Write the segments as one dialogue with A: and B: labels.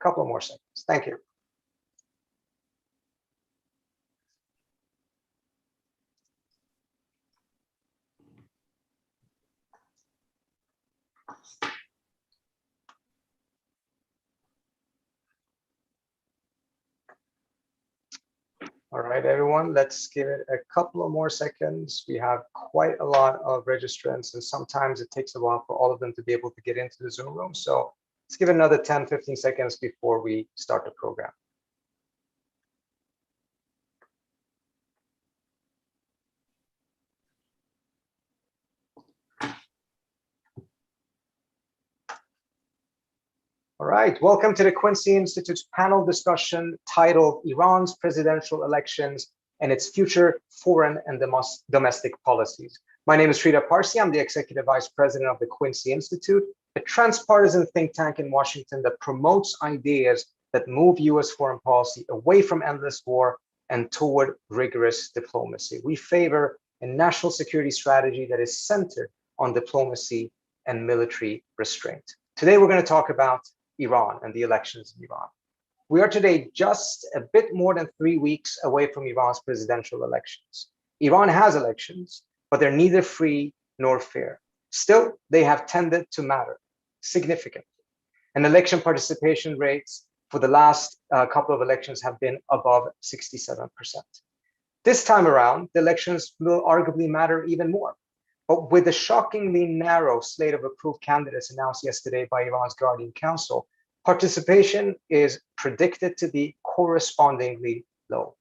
A: couple more seconds. Thank you. All right, everyone, let's give it a couple of more seconds. We have quite a lot of registrants, and sometimes it takes a while for all of them to be able to get into the Zoom room. So let's give it another 10, 15 seconds before we start the program. All right, welcome to the Quincy Institute's panel discussion titled Iran's Presidential Elections and its Future Foreign and Domestic Policies. My name is Trita Parsi. I'm the Executive Vice President of the Quincy Institute, a transpartisan think tank in Washington that promotes ideas that move US foreign policy away from endless war and toward rigorous diplomacy. We favor a national security strategy that is centered on diplomacy and military restraint. Today, we're going to talk about Iran and the elections in Iran. We are today just a bit more than 3 weeks away from Iran's presidential elections. Iran has elections, but they're neither free nor fair. Still, they have tended to matter significantly. And election participation rates for the last couple of elections have been above 67%. This time around, the elections will arguably matter even more. But with the shockingly narrow slate of approved candidates announced yesterday by Iran's Guardian Council, participation is predicted to be correspondingly low.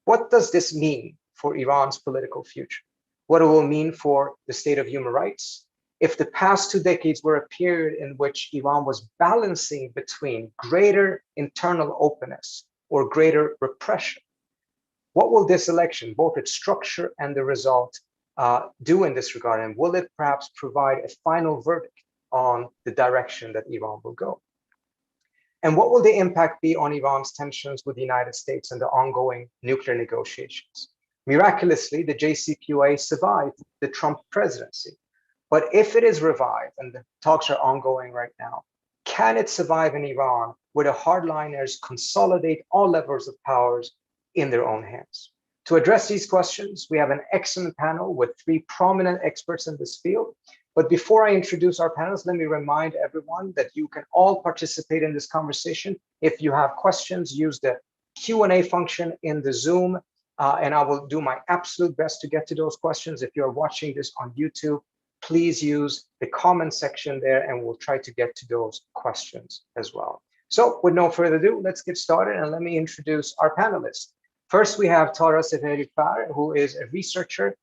A: What does this mean for Iran's political future? What it will mean for the state of human rights? If the past 2 decades were a period in which Iran was balancing between greater internal openness or greater repression, what will this election, both its structure and the result, do in this regard? And will it perhaps provide a final verdict on the direction that Iran will go? And what will the impact be on Iran's tensions with the United States and the ongoing nuclear negotiations? Miraculously, the JCPOA survived the Trump presidency. But if it is revived, and the talks are ongoing right now, can it survive in Iran where the hardliners consolidate all levels of powers in their own hands? To address these questions, we have an excellent panel with 3 prominent experts in this field. But before I introduce our panelists, let me remind everyone that you can all participate in this conversation. If you have questions, use the Q&A function in the Zoom, and I will do my absolute best to get to those questions. If you're watching this on YouTube, please use the comment section there, and we'll try to get to those questions as well. So with no further ado, let's get started, and let me introduce our panelists. First, we have Sepehri, who is a researcher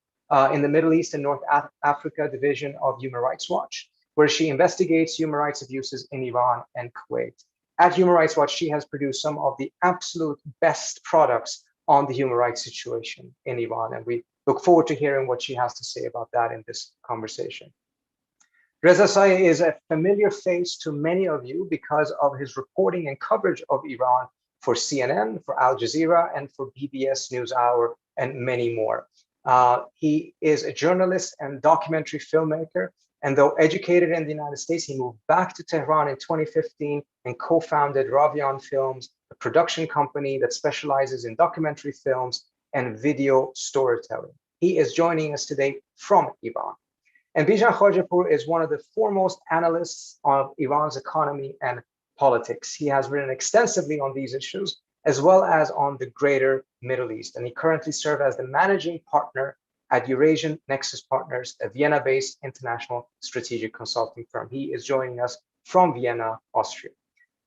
A: in the Middle East and North Africa division of Human Rights Watch, where she investigates human rights abuses in Iran and Kuwait. At Human Rights Watch, she has produced some of the absolute best products on the human rights situation in Iran, and we look forward to hearing what she has to say about that in this conversation. Reza Sayah is a familiar face to many of you because of his reporting and coverage of Iran for CNN, for Al Jazeera, and for PBS NewsHour, and many more. He is a journalist and documentary filmmaker, and though educated in the United States, he moved back to Tehran in 2015 and co-founded Ravian Films, a production company that specializes in documentary films and video storytelling. He is joining us today from Iran. And Bijan Khajehpour is one of the foremost analysts of Iran's economy and politics. He has written extensively on these issues, as well as on the greater Middle East. And he currently serves as the managing partner at Eurasian Nexus Partners, a Vienna-based international strategic consulting firm. He is joining us from Vienna, Austria.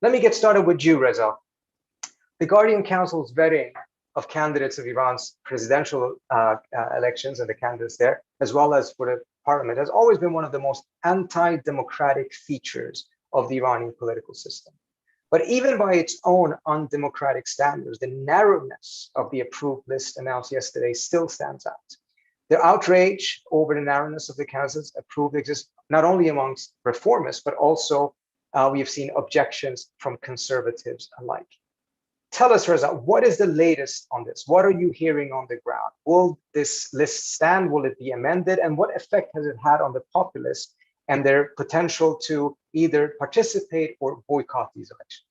A: Let me get started with you, Reza. The Guardian Council's vetting of candidates of Iran's presidential elections and the candidates there, as well as for the parliament, has always been one of the most anti-democratic features of the Iranian political system. But even by its own undemocratic standards, the narrowness of the approved list announced yesterday still stands out. The outrage over the narrowness of the candidates approved exists not only amongst reformists, but also we have seen objections from conservatives alike. Tell us, Reza, what is the latest on this? What are you hearing on the ground? Will this list stand? Will it be amended? And what effect has it had on the populace and their potential to either participate or boycott these elections?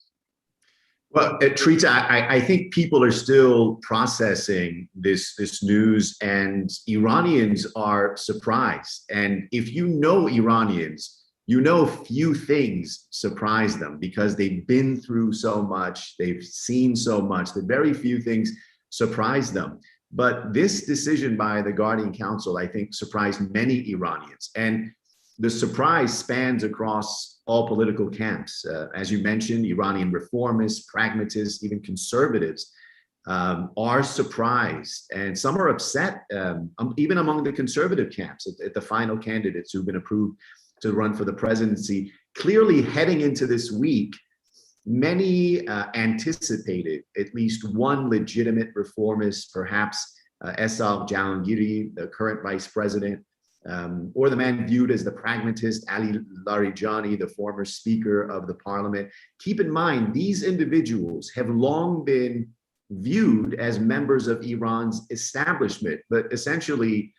B: Well, Trita, I think people are still processing this news, and Iranians are surprised. And if you know Iranians, you know few things surprise them because they've been through so much, they've seen so much that very few things surprise them. But this decision by the Guardian Council, I think, surprised many Iranians. And the surprise spans across all political camps. As you mentioned, Iranian reformists, pragmatists, even conservatives are surprised. And some are upset, even among the conservative camps, at the final candidates who've been approved to run for the presidency. Clearly heading into this week, many anticipated at least one legitimate reformist, perhaps Esad Jahangiri, the current vice president, or the man viewed as the pragmatist, Ali Larijani, the former speaker of the parliament. Keep in mind, these individuals have long been viewed as members of Iran's establishment, but essentially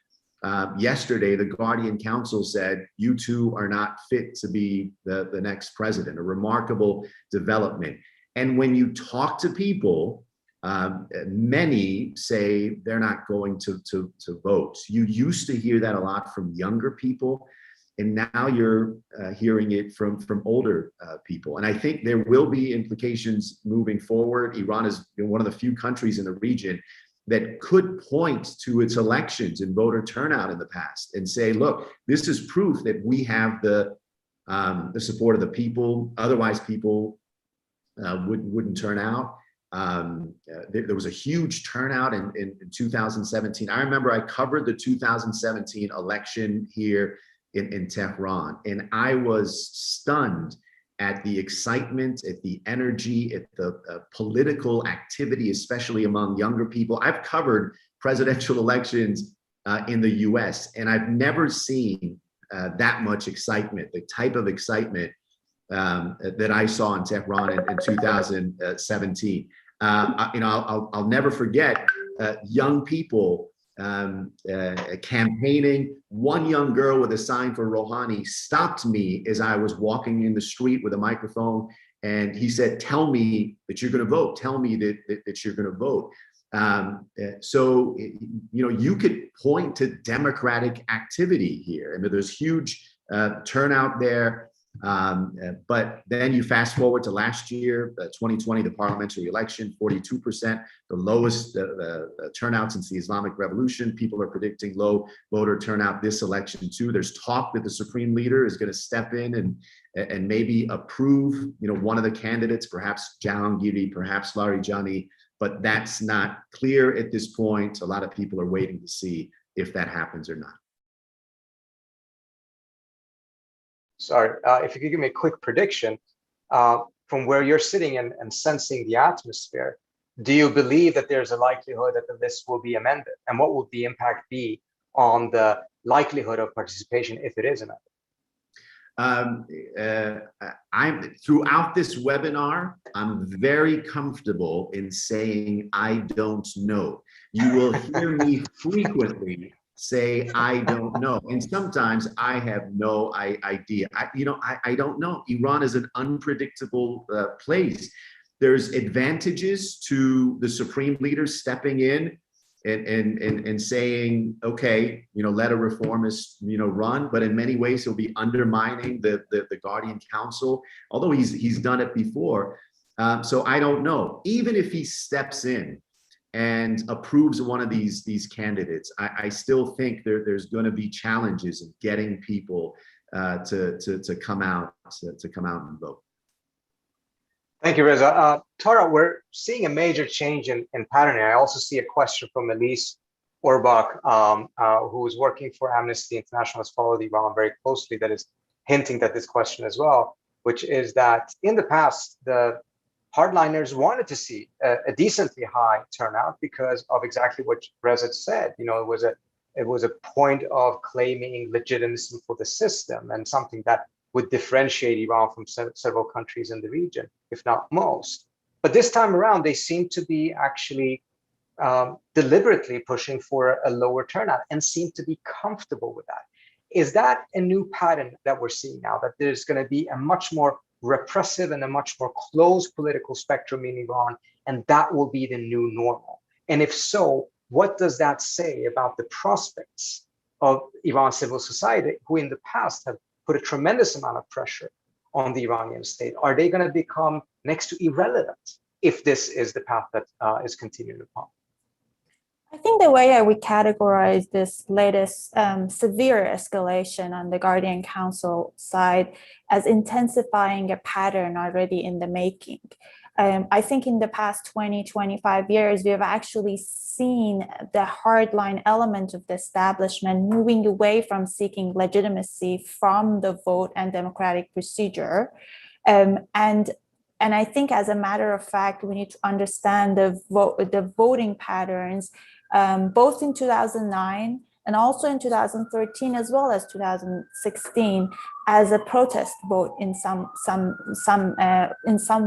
B: yesterday, the Guardian Council said, you two are not fit to be the next president, a remarkable development. And when you talk to people, many say they're not going to vote. You used to hear that a lot from younger people, and now you're hearing it from older people. And I think there will be implications moving forward. Iran is one of the few countries in the region that could point to its elections and voter turnout in the past and say, look, this is proof that we have the support of the people. Otherwise, people wouldn't turn out. There was a huge turnout in 2017. I remember I covered the 2017 election here in Tehran, and I was stunned at the excitement, at the energy, at the political activity, especially among younger people. I've covered presidential elections in the US, and I've never seen that much excitement, the type of excitement that I saw in Tehran in 2017. I'll never forget young people campaigning. One young girl with a sign for Rouhani stopped me as I was walking in the street with a microphone, and he said, "Tell me that you're going to vote. Tell me that you're going to vote." So you could point to democratic activity here. I mean, there's huge turnout there. But then you fast forward to last year, 2020, the parliamentary election, 42%, the lowest turnout since the Islamic Revolution. People are predicting low voter turnout this election too. There's talk that the supreme leader is going to step in and maybe approve, one of the candidates, perhaps Jahangiri, perhaps Larijani, but that's not clear at this point. A lot of people are waiting to see if that happens or not.
A: Sorry, if you could give me a quick prediction from where you're sitting and sensing the atmosphere, do you believe that there's a likelihood that the list will be amended? And what would the impact be on the likelihood of participation if it is amended?
B: Throughout this webinar, I'm very comfortable in saying I don't know. You will hear me frequently say I don't know, and sometimes I have no idea. I don't know. Iran is an unpredictable place. There's advantages to the supreme leader stepping in and saying, okay, let a reformist run, but in many ways he'll be undermining the Guardian Council, although he's done it before. So I don't know. Even if he steps in and approves one of these candidates, I still think there's going to be challenges in getting people to come out and vote.
A: Thank you, Reza. Tara, we're seeing a major change in pattern. I also see a question from Elise Orbach, who is working for Amnesty International, has followed Iran very closely, that is hinting at this question as well, which is that in the past, the hardliners wanted to see a decently high turnout because of exactly what Reza said. It was a point of claiming legitimacy for the system and something that would differentiate Iran from several countries in the region, if not most. But this time around, they seem to be actually deliberately pushing for a lower turnout and seem to be comfortable with that. Is that a new pattern that we're seeing now, that there's going to be a much more repressive and a much more closed political spectrum in Iran, and that will be the new normal? And if so, what does that say about the prospects of Iran's civil society, who in the past have put a tremendous amount of pressure on the Iranian state? Are they going to become next to irrelevant if this is the path that is continued upon?
C: I think the way I would categorize this latest severe escalation on the Guardian Council side as intensifying a pattern already in the making. I think in the past 20, 25 years, we have actually seen the hardline element of the establishment moving away from seeking legitimacy from the vote and democratic procedure. And I think, as a matter of fact, we need to understand the voting patterns, both in 2009 and also in 2013, as well as 2016, as a protest vote in some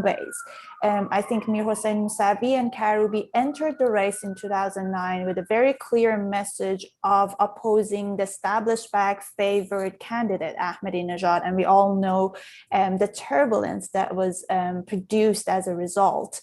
C: ways. I think Mir Hossein Mousavi and Karoubi entered the race in 2009 with a very clear message of opposing the established-backed favored candidate, Ahmadinejad, and we all know the turbulence that was produced as a result.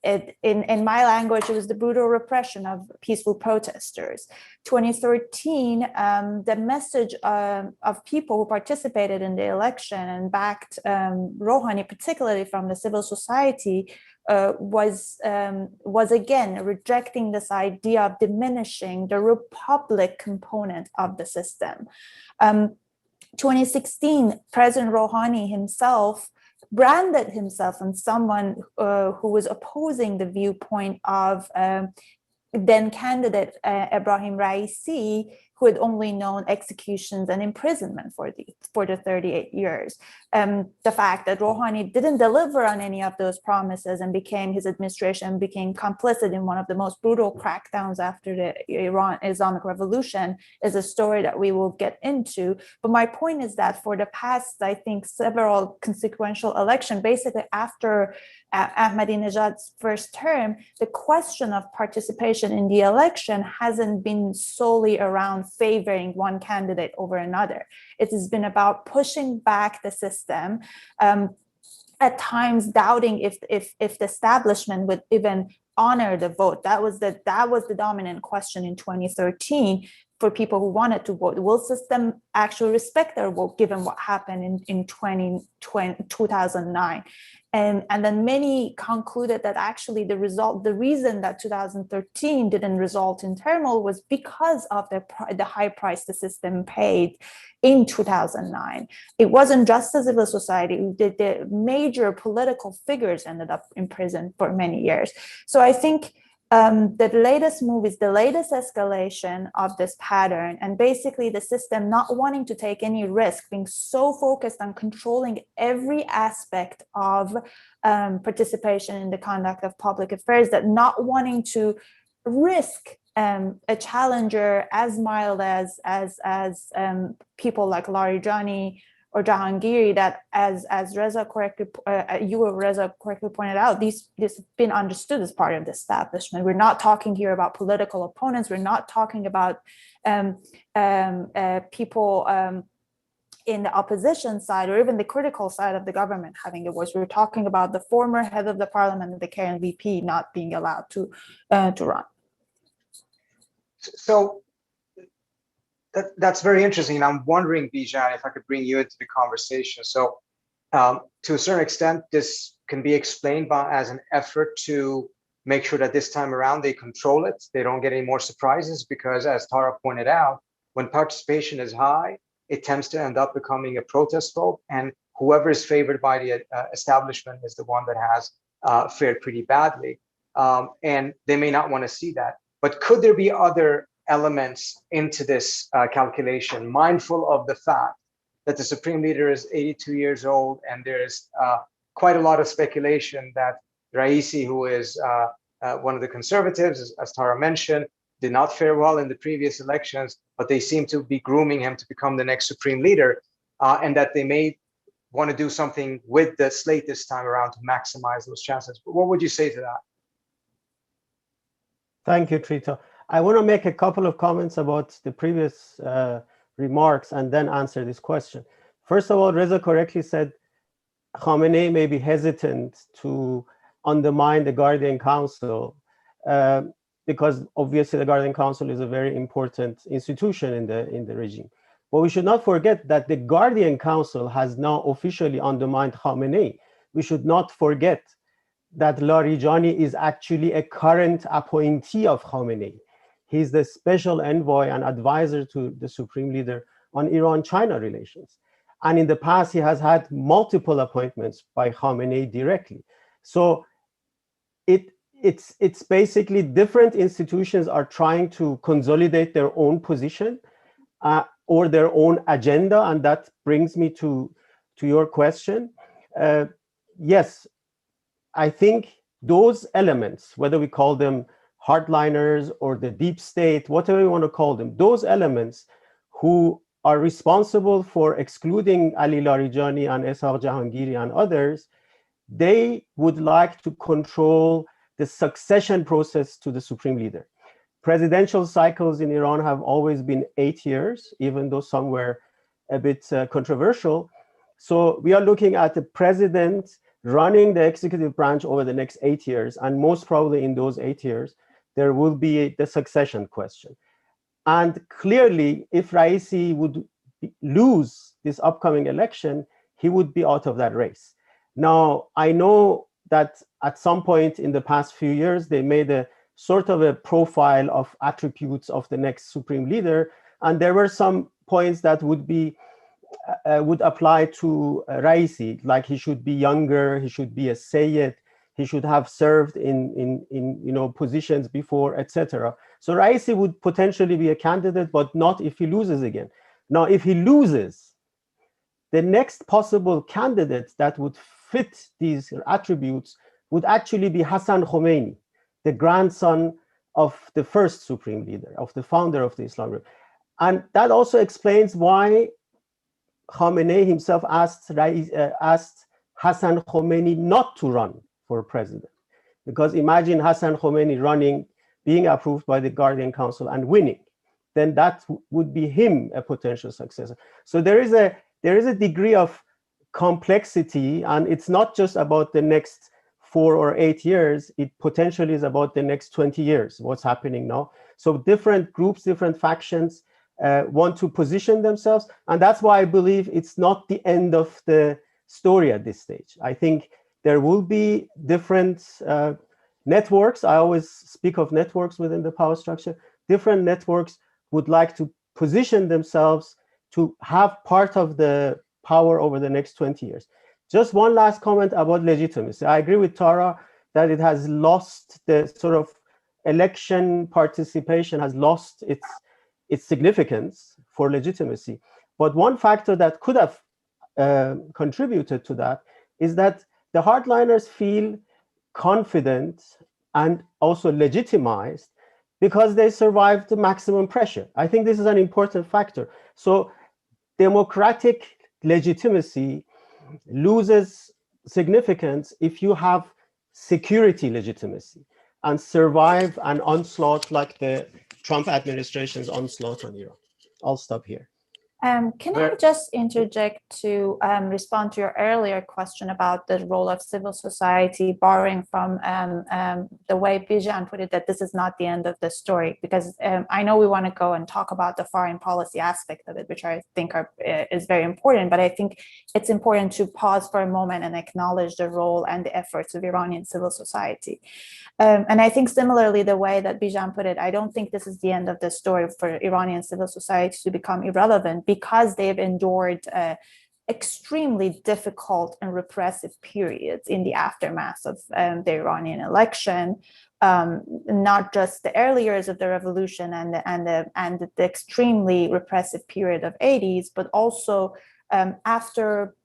C: In my language, it was the brutal repression of peaceful protesters. 2013, the message of people who participated in the election and backed Rouhani, particularly from the civil society, was again rejecting this idea of diminishing the republic component of the system. 2016, President Rouhani himself branded himself as someone who was opposing the viewpoint of then candidate Ebrahim Raisi, who had only known executions and imprisonment for the 38 years. The fact that Rouhani didn't deliver on any of those promises and his administration became complicit in one of the most brutal crackdowns after the Islamic Revolution is a story that we will get into. But my point is that for the past, I think, several consequential elections, basically after Ahmadinejad's first term, the question of participation in the election hasn't been solely around favoring one candidate over another. It has been about pushing back the system, at times doubting if the establishment would even honor the vote. That was the dominant question in 2013 for people who wanted to vote. Will system actually respect their vote given what happened in 2009? And then many concluded that actually the reason that 2013 didn't result in turmoil was because of the high price the system paid in 2009. It wasn't just the civil society. The major political figures ended up in prison for many years. So I think the latest move is the latest escalation of this pattern, and basically the system not wanting to take any risk, being so focused on controlling every aspect of participation in the conduct of public affairs, that not wanting to risk a challenger as mild as people like Larijani or Jahangiri, that as Reza correctly pointed out, this has been understood as part of the establishment. We're not talking here about political opponents. We're not talking about people in the opposition side or even the critical side of the government having a voice. We're talking about the former head of the parliament and the KNVP not being allowed to run.
A: So that's very interesting. And I'm wondering, Bijan, if I could bring you into the conversation. So to a certain extent, this can be explained as an effort to make sure that this time around they control it. They don't get any more surprises, because as Tara pointed out, when participation is high, it tends to end up becoming a protest vote. And whoever is favored by the establishment is the one that has fared pretty badly. And they may not want to see that. But could there be other elements into this calculation, mindful of the fact that the Supreme Leader is 82 years old, and there's quite a lot of speculation that Raisi, who is one of the conservatives, as Tara mentioned, did not fare well in the previous elections, but they seem to be grooming him to become the next Supreme Leader, and that they may want to do something with the slate this time around to maximize those chances. But what would you say to that?
D: Thank you, Trita. I want to make a couple of comments about the previous remarks and then answer this question. First of all, Reza correctly said Khamenei may be hesitant to undermine the Guardian Council because obviously the Guardian Council is a very important institution in the regime. But we should not forget that the Guardian Council has now officially undermined Khamenei. We should not forget that Larijani is actually a current appointee of Khamenei. He's the special envoy and advisor to the supreme leader on Iran-China relations. And in the past, he has had multiple appointments by Khamenei directly. So it's basically different institutions are trying to consolidate their own position or their own agenda. And that brings me to your question. Yes, I think those elements, whether we call them hardliners or the deep state, whatever you want to call them, those elements who are responsible for excluding Ali Larijani and Ishaq Jahangiri and others, they would like to control the succession process to the supreme leader. Presidential cycles in Iran have always been 8 years, even though some were a bit controversial. So we are looking at the president running the executive branch over the next 8 years, and most probably in those 8 years, there will be the succession question. And clearly, if Raisi would lose this upcoming election, he would be out of that race. Now, I know that at some point in the past few years, they made a sort of a profile of attributes of the next supreme leader, and there were some points that would apply to Raisi, like he should be younger, he should be a Sayyid, he should have served in positions before, etc. So Raisi would potentially be a candidate, but not if he loses again. Now, if he loses, the next possible candidate that would fit these attributes would actually be Hassan Khomeini, the grandson of the first supreme leader, of the founder of the Islamic Republic. And that also explains why Khamenei himself asked Hassan Khomeini not to run for president. Because imagine Hassan Khomeini running, being approved by the Guardian Council and winning, then that would be him a potential successor. So there is a degree of complexity, and it's not just about the next 4 or 8 years, it potentially is about the next 20 years, what's happening now. So different groups, different factions want to position themselves. And that's why I believe it's not the end of the story at this stage. I think there will be different networks. I always speak of networks within the power structure. Different networks would like to position themselves to have part of the power over the next 20 years. Just one last comment about legitimacy. I agree with Tara that it has lost the sort of election participation, has lost its significance for legitimacy. But one factor that could have contributed to that is that the hardliners feel confident and also legitimized because they survived the maximum pressure. I think this is an important factor. So democratic legitimacy loses significance if you have security legitimacy and survive an onslaught like the Trump administration's onslaught on Iran. I'll stop here.
C: Can I just interject to respond to your earlier question about the role of civil society, borrowing from the way Bijan put it, that this is not the end of the story, because I know we want to go and talk about the foreign policy aspect of it, which I think is very important, but I think it's important to pause for a moment and acknowledge the role and the efforts of Iranian civil society. And I think similarly, the way that Bijan put it, I don't think this is the end of the story for Iranian civil society to become irrelevant, because they've endured extremely difficult and repressive periods in the aftermath of the Iranian election, not just the early years of the revolution and the extremely repressive period of 80s, but also after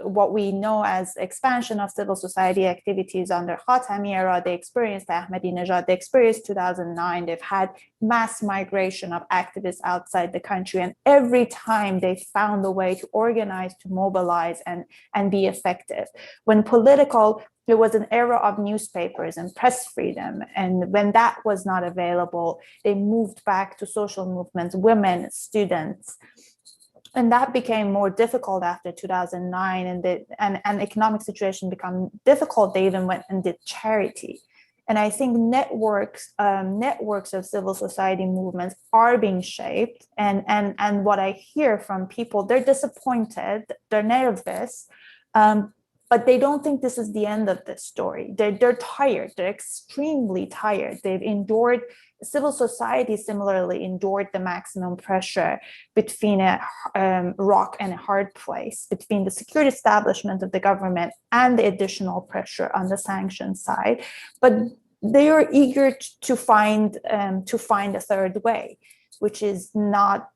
C: what we know as expansion of civil society activities under Khatami era, they experienced Ahmadinejad, they experienced 2009, they've had mass migration of activists outside the country, and every time they found a way to organize, to mobilize, and be effective. It was an era of newspapers and press freedom, and when that was not available, they moved back to social movements, women, students. And that became more difficult after 2009, and economic situation became difficult. They even went and did charity. And I think networks of civil society movements are being shaped. And what I hear from people, they're disappointed, they're nervous, but they don't think this is the end of the story. They're tired. They're extremely tired. They've endured, civil society similarly endured the maximum pressure between a rock and a hard place, between the security establishment of the government and the additional pressure on the sanction side. But they are eager to find a third way, which is not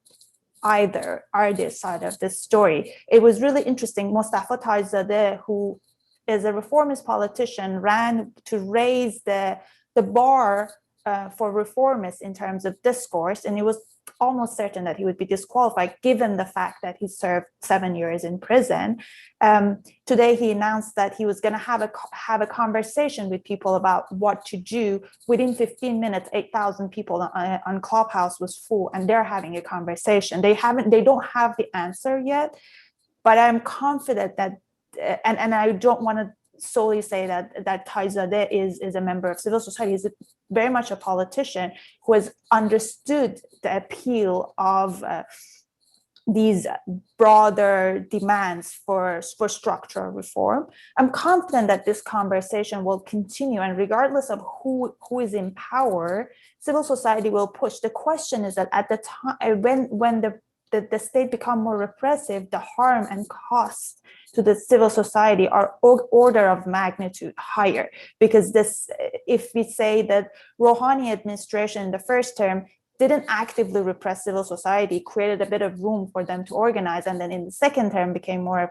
C: either side of this story. It was really interesting. Mostafa Tajzadeh, who is a reformist politician, ran to raise the bar for reformists in terms of discourse, and it was almost certain that he would be disqualified given the fact that he served 7 years in prison. Today he announced that he was going to have a conversation with people about what to do. Within 15 minutes, 8,000 people on Clubhouse was full, and they're having a conversation. They don't have the answer yet, but I'm confident that, and I don't want to solely say that Tajzadeh is a member of civil society. He's very much a politician who has understood the appeal of these broader demands for structural reform. I'm confident that this conversation will continue, and regardless of who is in power, civil society will push. The question is that at the time when the state become more repressive, the harm and cost to the civil society are order of magnitude higher. Because if we say that Rouhani administration in the first term didn't actively repress civil society, created a bit of room for them to organize, and then in the second term became more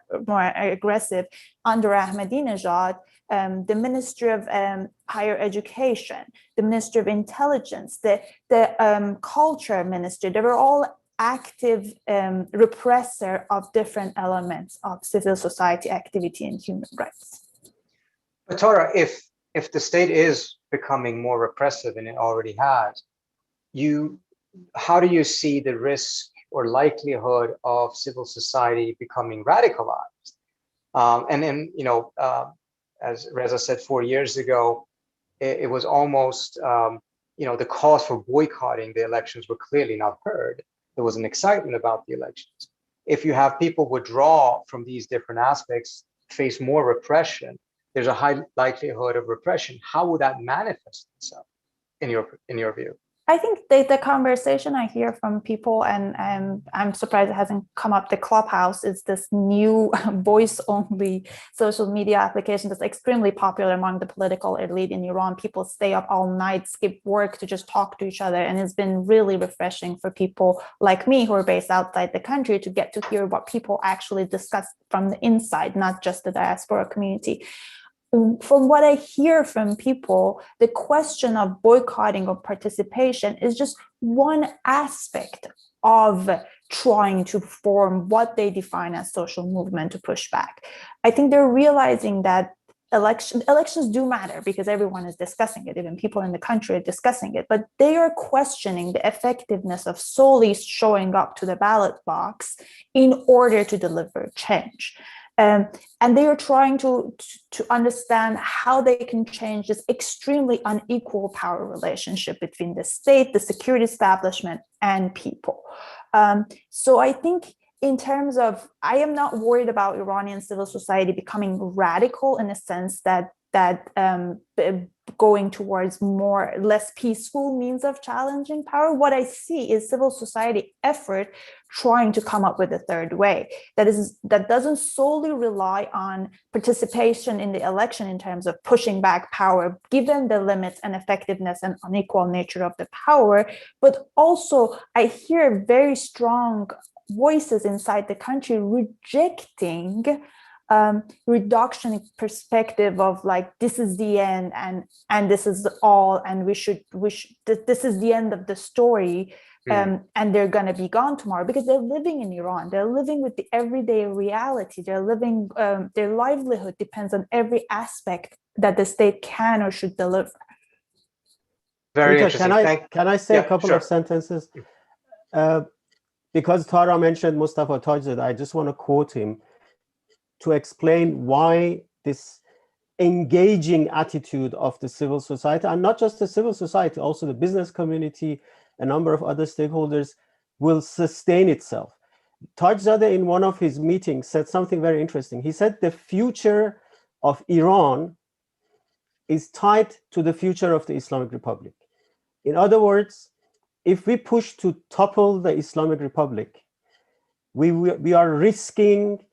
C: aggressive under Ahmadinejad, the Ministry of Higher Education, the Ministry of Intelligence, the Culture Ministry, they were all active repressor of different elements of civil society activity and human rights.
A: But Tara, if the state is becoming more repressive, and it already has, how do you see the risk or likelihood of civil society becoming radicalized? And then, as Reza said, 4 years ago, it was almost, the cause for boycotting the elections were clearly not heard. There was an excitement about the elections. If you have people withdraw from these different aspects, face more repression, there's a high likelihood of repression. How would that manifest itself in your view?
C: I think the conversation I hear from people, and I'm surprised it hasn't come up, the Clubhouse is this new voice-only social media application that's extremely popular among the political elite in Iran. People stay up all night, skip work to just talk to each other, and it's been really refreshing for people like me who are based outside the country to get to hear what people actually discuss from the inside, not just the diaspora community. From what I hear from people, the question of boycotting or participation is just one aspect of trying to form what they define as social movement to push back. I think they're realizing that elections do matter because everyone is discussing it, even people in the country are discussing it, but they are questioning the effectiveness of solely showing up to the ballot box in order to deliver change. And they are trying to understand how they can change this extremely unequal power relationship between the state, the security establishment, and people. So I think in terms of, I am not worried about Iranian civil society becoming radical in a sense that going towards less peaceful means of challenging power. What I see is civil society effort trying to come up with a third way that doesn't solely rely on participation in the election in terms of pushing back power, given the limits and effectiveness and unequal nature of the power. But also, I hear very strong voices inside the country rejecting reductionist perspective of like, this is the end and this is all, and this is the end of the story, and they're going to be gone tomorrow, because they're living in Iran, they're living with the everyday reality, they're living, their livelihood depends on every aspect that the state can or should deliver.
A: Very
D: Rita,
A: interesting.
D: can I say a couple
A: sure.
D: of sentences? because Tara mentioned Mustafa Tajid, I just want to quote him to explain why this engaging attitude of the civil society, and not just the civil society, also the business community, a number of other stakeholders, will sustain itself. Tajzadeh, in one of his meetings, said something very interesting. He said the future of Iran is tied to the future of the Islamic Republic. In other words, if we push to topple the Islamic Republic, we are risking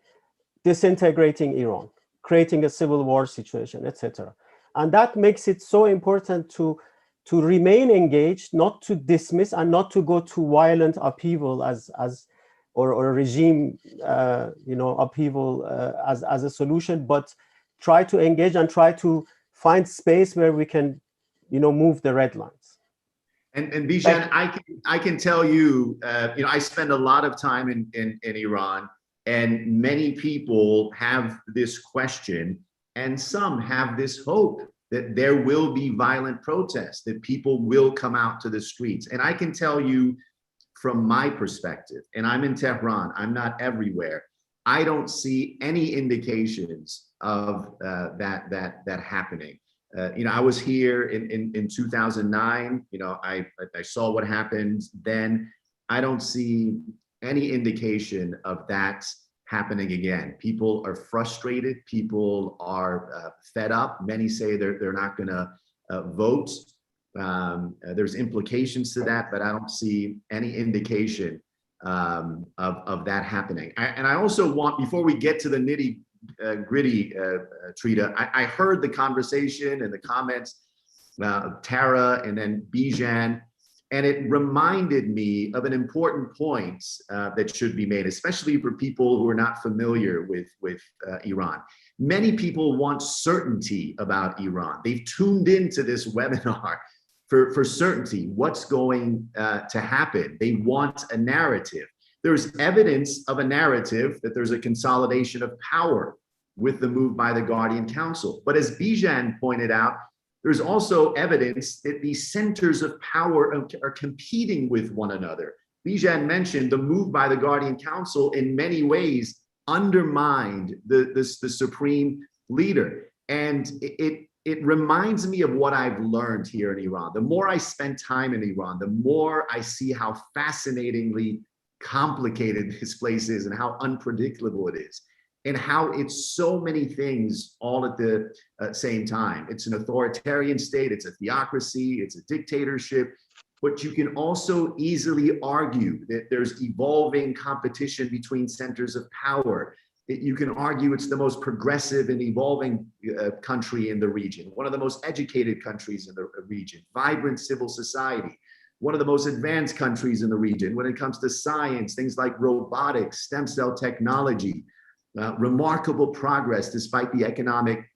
D: disintegrating Iran, creating a civil war situation, etc. And that makes it so important to remain engaged, not to dismiss and not to go to violent upheaval or regime upheaval as a solution, but try to engage and try to find space where we can move the red lines.
B: And Bijan, I can tell you, I spend a lot of time in Iran, and many people have this question, and some have this hope that there will be violent protests, that people will come out to the streets. And I can tell you from my perspective, and I'm in Tehran, I'm not everywhere, I don't see any indications of that happening. I was here in 2009. I saw what happened then. I don't see any indication of that happening again. People are frustrated. People are fed up. Many say they're not going to vote. There's implications to that, but I don't see any indication of that happening. And I also want, before we get to the nitty gritty, Trita, I heard the conversation and the comments of Tara and then Bijan, and it reminded me of an important point that should be made, especially for people who are not familiar with Iran. Many people want certainty about Iran. They've tuned into this webinar for certainty, what's going to happen. They want a narrative. There's evidence of a narrative that there's a consolidation of power with the move by the Guardian Council. But as Bijan pointed out, there's also evidence that these centers of power are competing with one another. Bijan mentioned the move by the Guardian Council in many ways undermined the supreme leader. And it reminds me of what I've learned here in Iran. The more I spend time in Iran, the more I see how fascinatingly complicated this place is and how unpredictable it is, and how it's so many things all at the same time. It's an authoritarian state, it's a theocracy, it's a dictatorship, but you can also easily argue that there's evolving competition between centers of power. You can argue it's the most progressive and evolving country in the region, one of the most educated countries in the region, vibrant civil society, one of the most advanced countries in the region when it comes to science, things like robotics, stem cell technology, remarkable progress despite the economic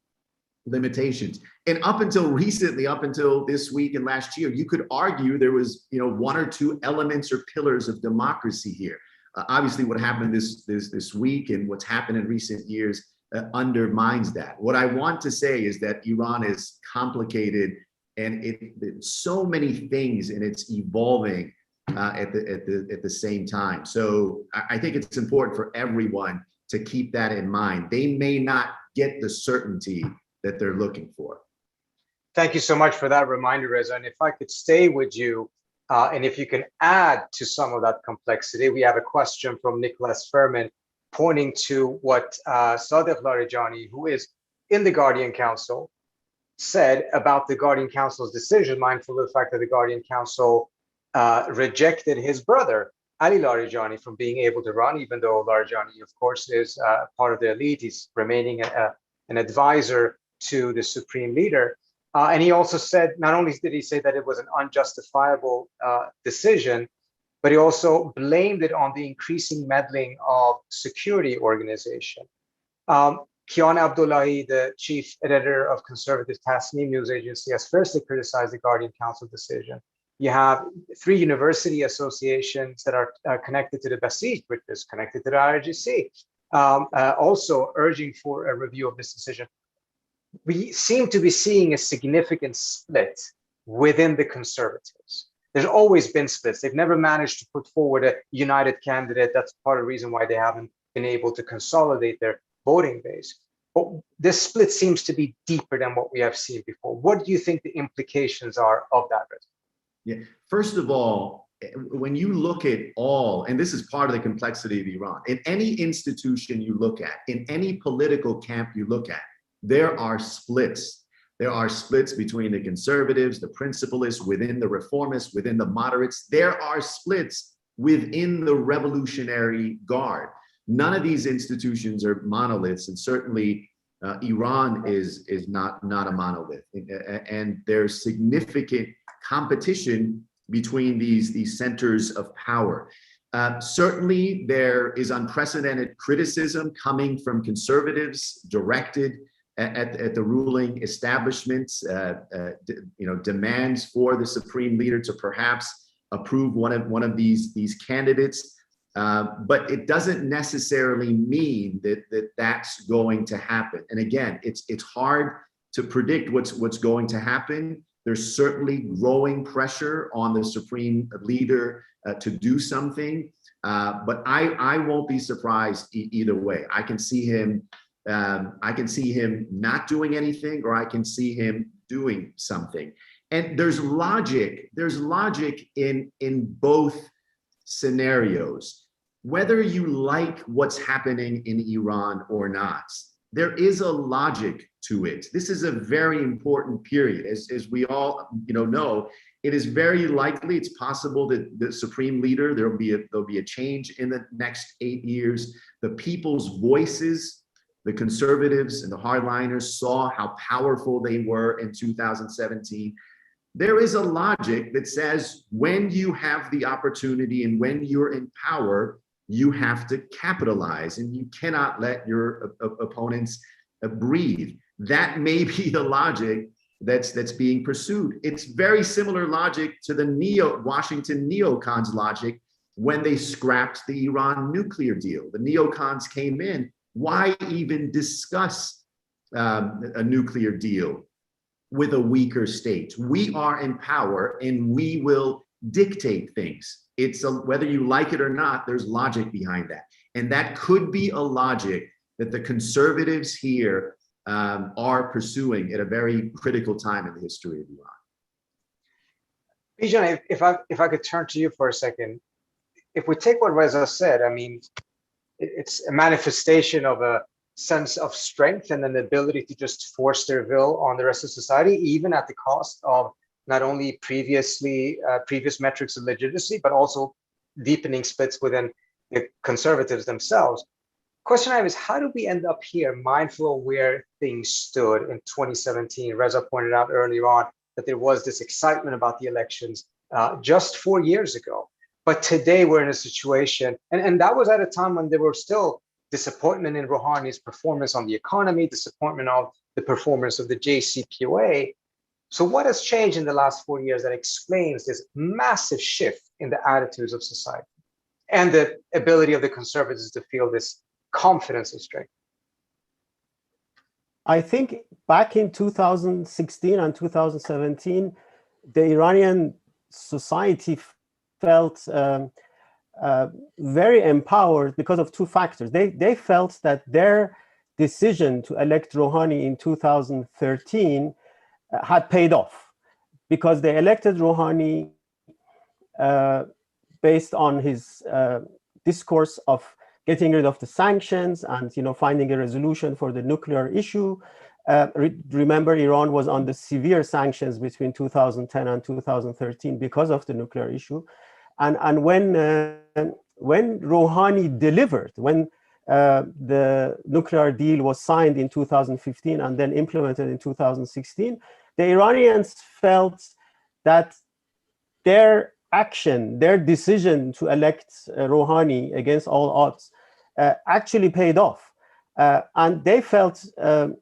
B: limitations. And up until recently, up until this week and last year, you could argue there was, one or two elements or pillars of democracy here. Obviously, what happened this week and what's happened in recent years undermines that. What I want to say is that Iran is complicated, and it's so many things, and it's evolving at the same time. So I think it's important for everyone to keep that in mind. They may not get the certainty that they're looking for.
A: Thank you so much for that reminder, Reza. And if I could stay with you, and if you can add to some of that complexity, we have a question from Nicholas Furman pointing to what Sadegh Larijani, who is in the Guardian Council, said about the Guardian Council's decision, mindful of the fact that the Guardian Council rejected his brother, Ali Larijani, from being able to run, even though Larijani, of course, is part of the elite. He's remaining an advisor to the supreme leader. And he also said, not only did he say that it was an unjustifiable decision, but he also blamed it on the increasing meddling of security organization. Kian Abdullahi, the chief editor of conservative Tasnim news agency, has firstly criticized the Guardian Council decision. You have 3 university associations that are connected to the Basij, which is connected to the IRGC, also urging for a review of this decision. We seem to be seeing a significant split within the conservatives. There's always been splits. They've never managed to put forward a united candidate. That's part of the reason why they haven't been able to consolidate their voting base. But this split seems to be deeper than what we have seen before. What do you think the implications are of that risk?
B: Yeah, first of all, when you look at all, and this is part of the complexity of Iran, in any institution you look at, in any political camp you look at, there are splits. There are splits between the conservatives, the principalists, within the reformists, within the moderates. There are splits within the Revolutionary Guard. None of these institutions are monoliths, and certainly Iran is not a monolith. And there's significant competition between these centers of power. Certainly, there is unprecedented criticism coming from conservatives directed at the ruling establishment. Demands for the supreme leader to perhaps approve one of these candidates. But it doesn't necessarily mean that that's going to happen. And again, it's hard to predict what's going to happen. There's certainly growing pressure on the supreme leader to do something, but I won't be surprised either way. I can see him not doing anything, or I can see him doing something. And there's logic in both scenarios. Whether you like what's happening in Iran or not, there is a logic to it. This is a very important period. As we all know, it is very likely, it's possible that the supreme leader, there'll be a change in the next 8 years. The people's voices, the conservatives and the hardliners, saw how powerful they were in 2017. There is a logic that says when you have the opportunity and when you're in power, you have to capitalize, and you cannot let your opponents breathe. That may be the logic that's being pursued. It's very similar logic to the Washington neocons logic when they scrapped the Iran nuclear deal. The neocons came in. Why even discuss a nuclear deal with a weaker state? We are in power and we will dictate things. Whether you like it or not, there's logic behind that. And that could be a logic that the conservatives here are pursuing at a very critical time in the history of Iran.
A: Bijan, if I could turn to you for a second. If we take what Reza said, I mean, it's a manifestation of a sense of strength and an ability to just force their will on the rest of society, even at the cost of not only previous metrics of legitimacy, but also deepening splits within the conservatives themselves. Question I have is, how do we end up here, mindful of where things stood in 2017? Reza pointed out earlier on that there was this excitement about the elections just 4 years ago. But today we're in a situation, and that was at a time when there were still disappointment in Rouhani's performance on the economy, disappointment of the performance of the JCPOA. So what has changed in the last 4 years that explains this massive shift in the attitudes of society and the ability of the conservatives to feel this confidence and strength?
D: I think back in 2016 and 2017, the Iranian society felt very empowered because of two factors. They felt that their decision to elect Rouhani in 2013 had paid off, because they elected Rouhani based on his discourse of getting rid of the sanctions and finding a resolution for the nuclear issue. Remember, Iran was under severe sanctions between 2010 and 2013 because of the nuclear issue. And when Rouhani delivered, when the nuclear deal was signed in 2015 and then implemented in 2016, the Iranians felt that their action, their decision to elect Rouhani against all odds actually paid off. And they felt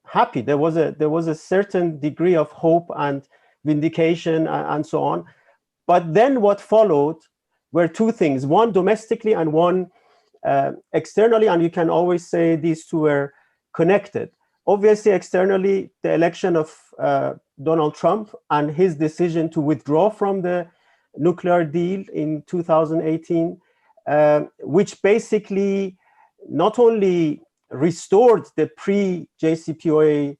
D: happy. There was a certain degree of hope and vindication and so on. But then what followed were two things, one domestically and one externally, and you can always say these two were connected. Obviously, externally, the election of Donald Trump and his decision to withdraw from the nuclear deal in 2018, which basically not only restored the pre-JCPOA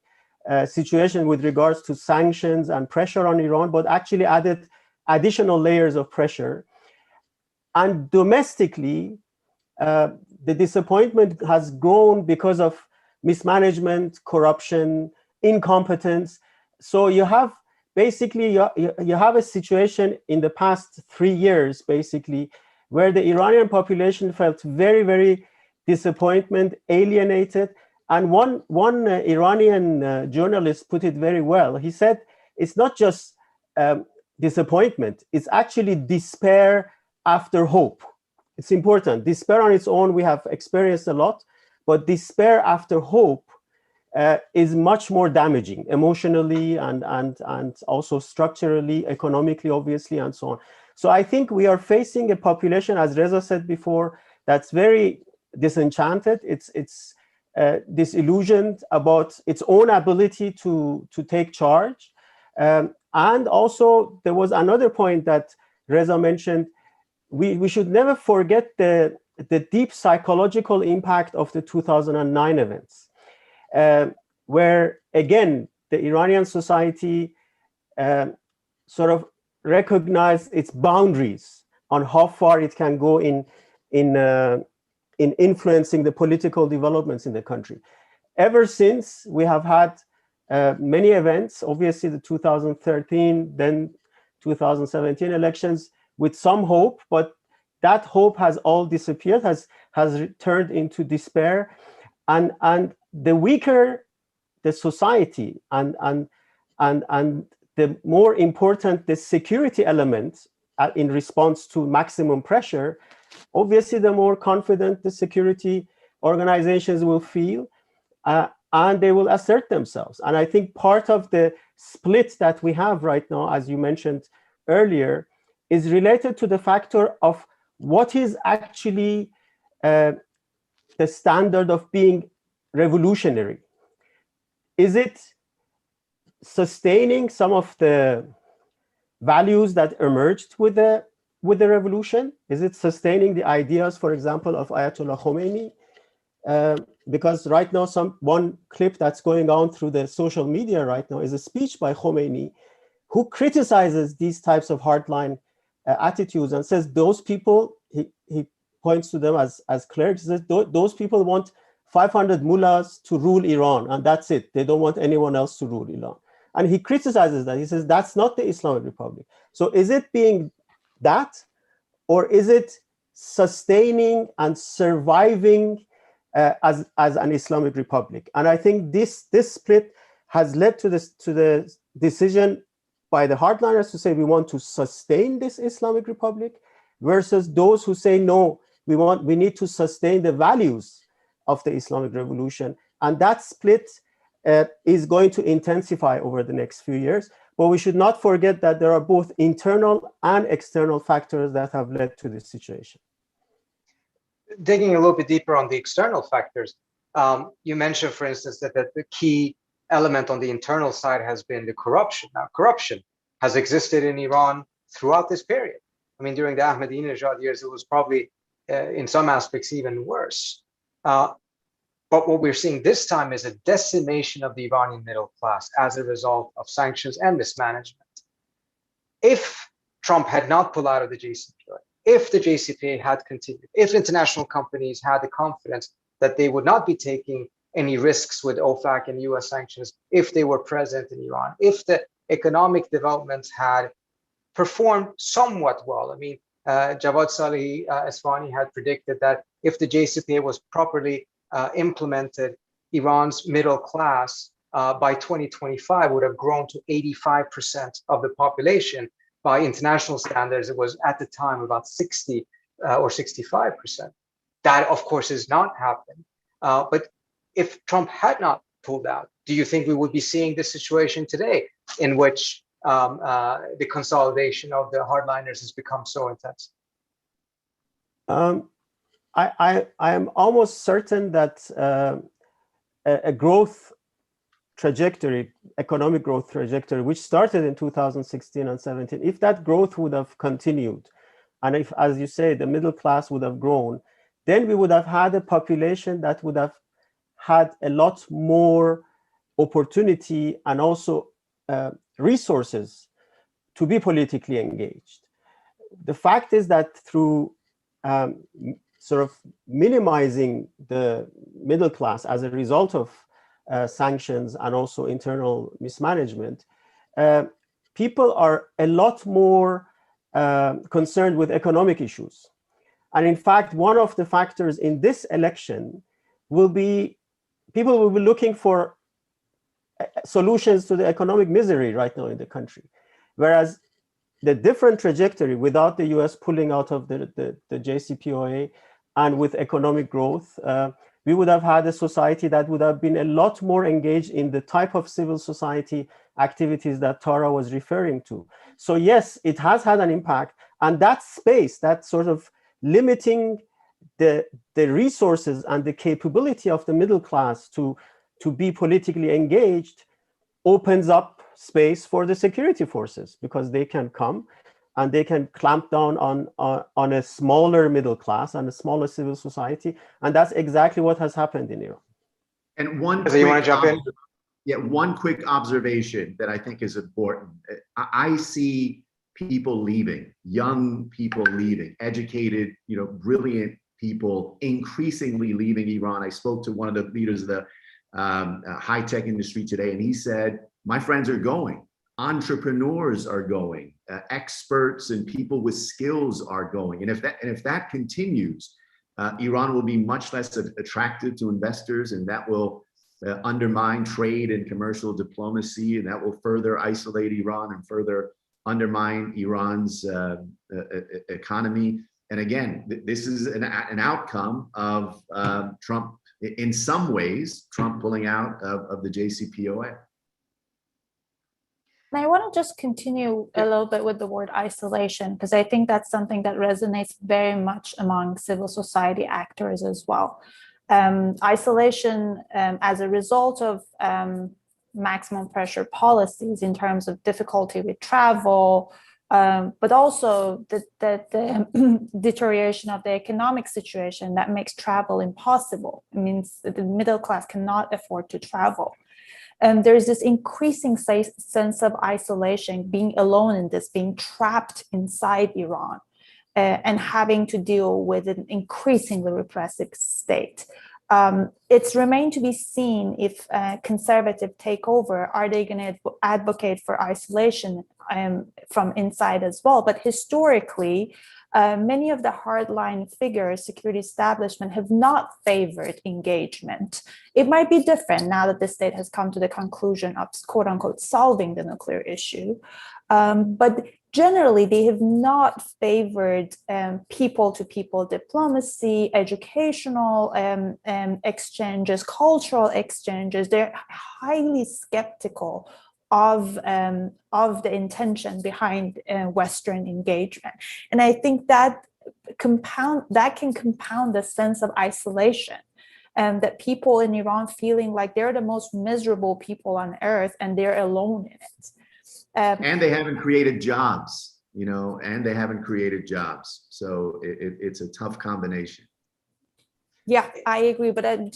D: situation with regards to sanctions and pressure on Iran, but actually added additional layers of pressure. And domestically, the disappointment has grown because of mismanagement, corruption, incompetence. So you have basically, you have a situation in the past 3 years, basically, where the Iranian population felt very, very disappointed, alienated. And one Iranian journalist put it very well. He said, it's not just disappointment, it's actually despair after hope. It's important. Despair on its own, we have experienced a lot, but despair after hope is much more damaging emotionally and also structurally, economically, obviously, and so on. So I think we are facing a population, as Reza said before, that's very disenchanted. It's disillusioned about its own ability to take charge. And also, there was another point that Reza mentioned. We should never forget the deep psychological impact of the 2009 events, where, again, the Iranian society sort of recognized its boundaries on how far it can go in influencing the political developments in the country. Ever since, we have had many events, obviously the 2013, then 2017 elections, with some hope, but that hope has all disappeared, has turned into despair. And the weaker the society and the more important the security element in response to maximum pressure, obviously the more confident the security organizations will feel, and they will assert themselves. And I think part of the split that we have right now, as you mentioned earlier, is related to the factor of what is actually the standard of being revolutionary. Is it sustaining some of the values that emerged with the revolution? Is it sustaining the ideas, for example, of Ayatollah Khomeini? Because right now, one clip that's going on through the social media right now is a speech by Khomeini, who criticizes these types of hardline attitudes and says those people, he points to them as clerics, he says those people want 500 mullahs to rule Iran, and that's it. They don't want anyone else to rule Iran. And he criticizes that. He says that's not the Islamic Republic. So is it being that, or is it sustaining and surviving as an Islamic Republic? And I think this split has led to the decision by the hardliners to say we want to sustain this Islamic Republic, versus those who say no, we need to sustain the values of the Islamic Revolution. And that split is going to intensify over the next few years. But we should not forget that there are both internal and external factors that have led to this situation.
A: Digging a little bit deeper on the external factors, you mentioned, for instance, that the key element on the internal side has been the corruption. Now, corruption has existed in Iran throughout this period. I mean, during the Ahmadinejad years, it was probably, in some aspects, even worse. But what we're seeing this time is a decimation of the Iranian middle class as a result of sanctions and mismanagement. If Trump had not pulled out of the JCPOA, if the JCPOA had continued, if international companies had the confidence that they would not be taking any risks with OFAC and US sanctions, if they were present in Iran, if the economic developments had performed somewhat well. I mean, Javad Salehi Esfahani had predicted that if the JCPOA was properly implemented, Iran's middle class by 2025 would have grown to 85% of the population. By international standards, it was at the time about 60 or 65%. That, of course, has not happened. But if Trump had not pulled out, do you think we would be seeing this situation today in which the consolidation of the hardliners has become so intense?
D: I am almost certain that a growth trajectory, economic growth trajectory, which started in 2016 and 17, if that growth would have continued, and if, as you say, the middle class would have grown, then we would have had a population that would have had a lot more opportunity and also resources to be politically engaged. The fact is that through sort of minimizing the middle class as a result of sanctions and also internal mismanagement, people are a lot more concerned with economic issues. And in fact, one of the factors in this election will be, people will be looking for solutions to the economic misery right now in the country. Whereas the different trajectory without the US pulling out of the JCPOA and with economic growth, we would have had a society that would have been a lot more engaged in the type of civil society activities that Tara was referring to. So yes, it has had an impact. And that space, that sort of limiting the resources and the capability of the middle class to be politically engaged, opens up space for the security forces, because they can come and they can clamp down on a smaller middle class and a smaller civil society. And that's exactly what has happened in Iran.
B: And one
A: you want to jump in?
B: Yeah, one quick observation that I think is important. I see people leaving, young people leaving, educated, brilliant people increasingly leaving Iran. I spoke to one of the leaders of the high-tech industry today, and he said, my friends are going, entrepreneurs are going, experts and people with skills are going. And if that continues, Iran will be much less attractive to investors, and that will undermine trade and commercial diplomacy, and that will further isolate Iran and further undermine Iran's economy. And again, this is an outcome of Trump, in some ways, Trump pulling out of the JCPOA.
C: And I want to just continue a little bit with the word isolation, because I think that's something that resonates very much among civil society actors as well. Isolation as a result of maximum pressure policies in terms of difficulty with travel, but also the deterioration of the economic situation that makes travel impossible. It means that the middle class cannot afford to travel. There's this increasing sense of isolation, being alone in this, being trapped inside Iran, and having to deal with an increasingly repressive state. It's remained to be seen if conservative take over, are they going to advocate for isolation from inside as well? But historically, many of the hardline figures, security establishment, have not favored engagement. It might be different now that the state has come to the conclusion of, quote unquote, solving the nuclear issue. But generally, they have not favored people-to-people diplomacy, educational exchanges, cultural exchanges. They're highly skeptical of the intention behind Western engagement. And I think that can compound the sense of isolation, that people in Iran feeling like they're the most miserable people on earth and they're alone in it.
B: And they haven't created jobs, and they haven't created jobs. So it's a tough combination.
C: Yeah, I agree. But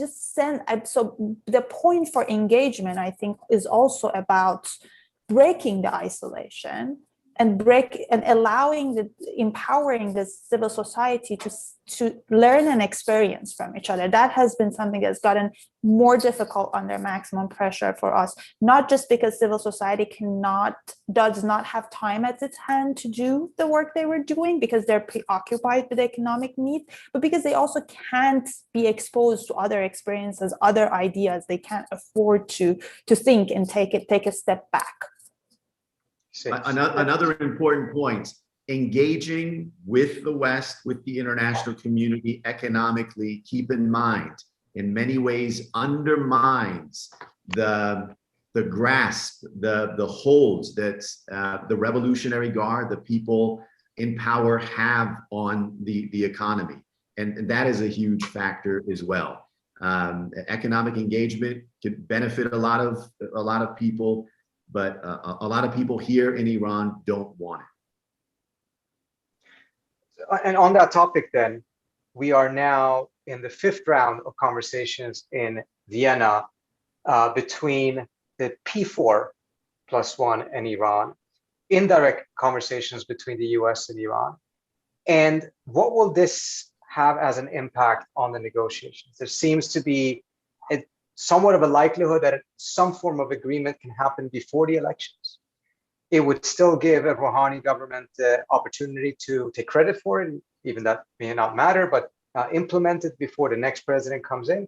C: so the point for engagement, I think, is also about breaking the isolation and empowering the civil society to learn and experience from each other. That has been something that's gotten more difficult under maximum pressure for us, not just because civil society does not have time at its hand to do the work they were doing because they're preoccupied with economic needs, but because they also can't be exposed to other experiences, other ideas. They can't afford to think and take a step back.
B: Another important point, engaging with the West, with the international community economically, keep in mind, in many ways undermines the grasp, the holds that the Revolutionary Guard, the people in power, have on the economy. And that is a huge factor as well. Economic engagement could benefit a lot of people, but a lot of people here in Iran don't want it.
A: And on that topic, then, we are now in the fifth round of conversations in Vienna between the P4+1 and Iran, indirect conversations between the US and Iran. And what will this have as an impact on the negotiations? There seems to be somewhat of a likelihood that some form of agreement can happen before the elections. It would still give a Rouhani government the opportunity to take credit for it, even that may not matter, but implement it before the next president comes in.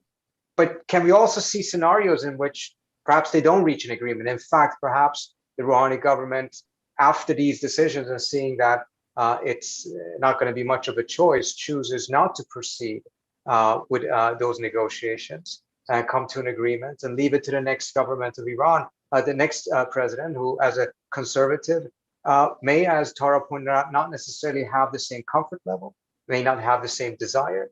A: But can we also see scenarios in which perhaps they don't reach an agreement? In fact, perhaps the Rouhani government, after these decisions and seeing that it's not going to be much of a choice, chooses not to proceed with those negotiations and come to an agreement and leave it to the next government of Iran, the next president, who, as a conservative, may, as Tara pointed out, not necessarily have the same comfort level, may not have the same desire.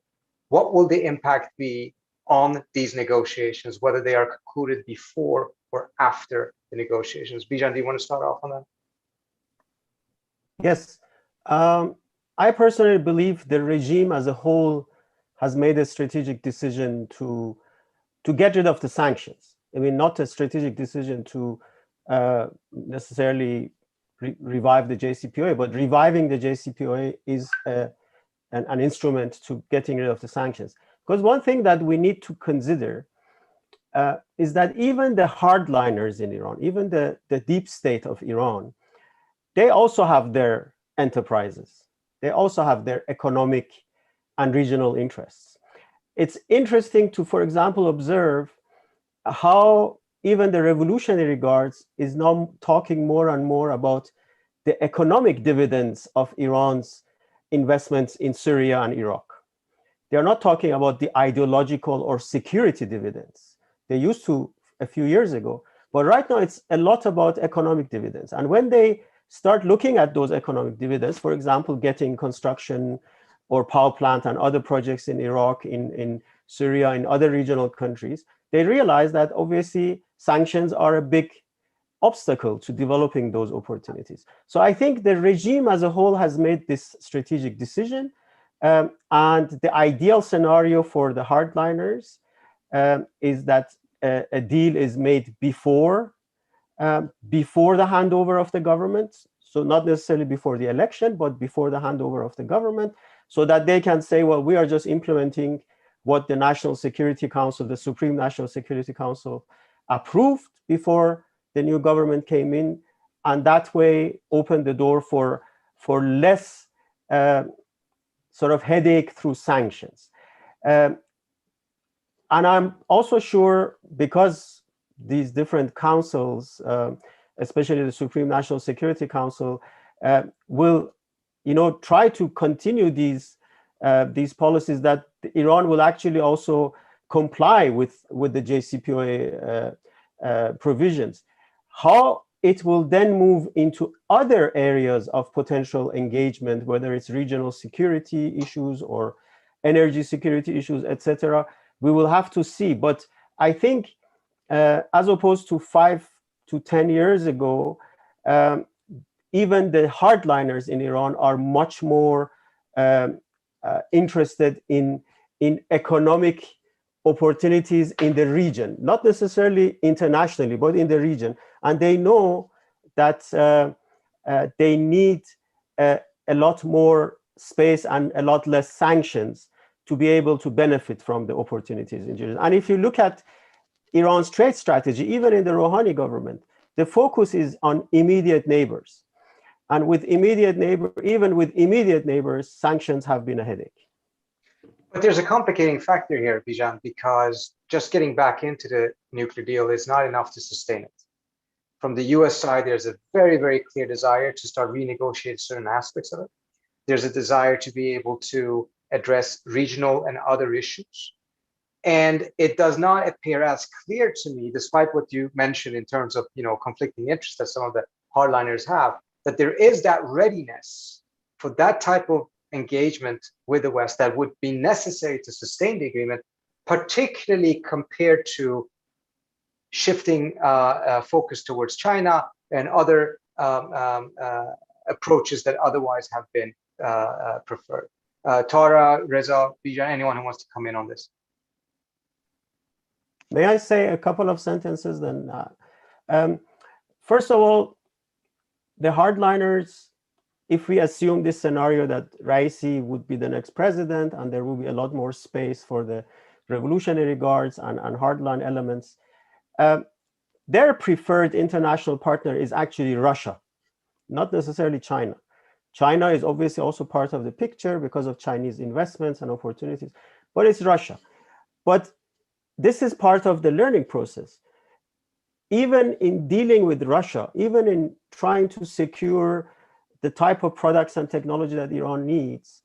A: What will the impact be on these negotiations, whether they are concluded before or after the negotiations? Bijan, do you want to start off on that?
D: Yes. I personally believe the regime as a whole has made a strategic decision to get rid of the sanctions. I mean, not a strategic decision to necessarily revive the JCPOA, but reviving the JCPOA is an instrument to getting rid of the sanctions. Because one thing that we need to consider is that even the hardliners in Iran, even the deep state of Iran, they also have their enterprises. They also have their economic and regional interests. It's interesting to, for example, observe how even the revolutionary guards is now talking more and more about the economic dividends of Iran's investments in Syria and Iraq. They're not talking about the ideological or security dividends. They used to a few years ago, but right now it's a lot about economic dividends. And when they start looking at those economic dividends, for example, getting construction or power plant and other projects in Iraq, in Syria, in other regional countries, they realize that obviously sanctions are a big obstacle to developing those opportunities. So I think the regime as a whole has made this strategic decision. And the ideal scenario for the hardliners is that a deal is made before the handover of the government. So not necessarily before the election, but before the handover of the government, so that they can say, well, we are just implementing what the National Security Council, the Supreme National Security Council, approved before the new government came in, and that way open the door for less sort of headache through sanctions. And I'm also sure, because these different councils, especially the Supreme National Security Council, will, try to continue these policies, that Iran will actually also comply with the JCPOA provisions. How it will then move into other areas of potential engagement, whether it's regional security issues or energy security issues, etc., we will have to see. But I think, as opposed to 5 to 10 years ago, even the hardliners in Iran are much more interested in economic opportunities in the region, not necessarily internationally, but in the region. And they know that they need a lot more space and a lot less sanctions to be able to benefit from the opportunities in the region. And if you look at Iran's trade strategy, even in the Rouhani government, the focus is on immediate neighbors. And even with immediate neighbors, sanctions have been a headache.
A: But there's a complicating factor here, Bijan, because just getting back into the nuclear deal is not enough to sustain it. From the US side, there's a very, very clear desire to start renegotiating certain aspects of it. There's a desire to be able to address regional and other issues. And it does not appear as clear to me, despite what you mentioned in terms of conflicting interests that some of the hardliners have, that there is that readiness for that type of engagement with the West that would be necessary to sustain the agreement particularly compared to shifting focus towards China and other approaches that otherwise have been preferred. Tara, Reza, Bijan, anyone who wants to come in on this?
D: May I say a couple of sentences then? First of all, the hardliners, if we assume this scenario that Raisi would be the next president and there will be a lot more space for the Revolutionary Guards and hardline elements, their preferred international partner is actually Russia, not necessarily China. China is obviously also part of the picture because of Chinese investments and opportunities, but it's Russia. But this is part of the learning process. Even in dealing with Russia, even in trying to secure the type of products and technology that Iran needs,